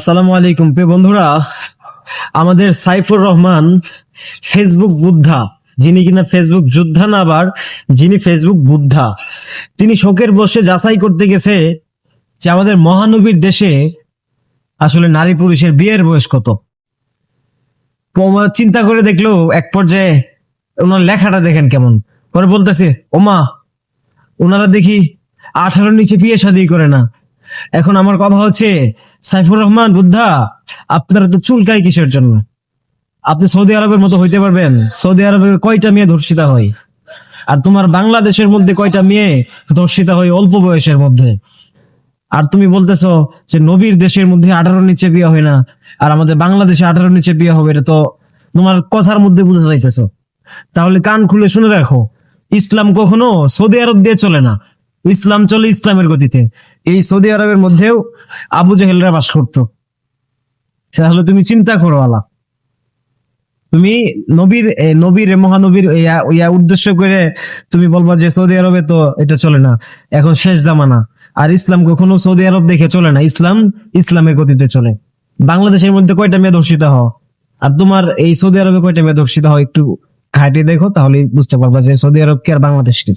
আসসালামু আলাইকুম প্রিয় বন্ধুরা, আমাদের সাইফুর রহমান ফেসবুক বুদ্ধা, যিনি কিনা ফেসবুক যোদ্ধা না, আবার যিনি ফেসবুক বুদ্ধা, তিনি শোকের বসে যাচাই করতে গেছে যে আমাদের মহানবীর দেশে আসলে নারী পুরুষের বিয়ের বয়স কত। চিন্তা করে দেখলো এক পর্যায়ে ওনার লেখাটা দেখেন কেমন পরে বলতেছে, ওমা, ওনারা দেখি 18 নিচে বিয়ে শাদী করে না। এখন আমার কথা হচ্ছে, সাইফুর রহমান বুদ্ধা, আপনারা তো চুলকায় কিসের জন্য? আপনি সৌদি আরবের মতো হইতে পারবেন? সৌদি আরবে কয়টা মেয়ে ধর্ষিতা হয়, আর তোমার বাংলাদেশের মধ্যে কয়টা মেয়ে ধর্ষিতা হয় অল্প বয়সের মধ্যে? আর তুমি বলতেছো যে নবীর দেশের মধ্যে 18 নিচে বিয়ে হয় না, আর আমাদের বাংলাদেশে 18 নিচে বিয়ে হবে। এটা তো তোমার কথার মধ্যে বুঝে যাইতেছো। তাহলে কান খুলে শুনে রাখো, ইসলাম কখনো সৌদি আরব দিয়ে চলে না। ইসলাম চলে ইসলামের গতিতে। এই সৌদি আরবের মধ্যেও আবু জেহেলরা বাস করতো। তাহলে তুমি চিন্তা করো আলা, তুমি নবীর মহানবীর উদ্দেশ্য করে তুমি বলবা যে সৌদি আরবে তো এটা চলে না, এখন শেষ জামানা। আর ইসলাম কখনো সৌদি আরব দেখে চলে না, ইসলাম ইসলামের গতিতে চলে। বাংলাদেশের মধ্যে কয়টা মেয়ে ধর্ষিত হও, আর তোমার এই সৌদি আরবে কয়টা মেয়ে ধর্ষিত হয়, একটু ঘাটে দেখো, তাহলে বুঝতে পারবা যে সৌদি আরব কি আর বাংলাদেশ কি।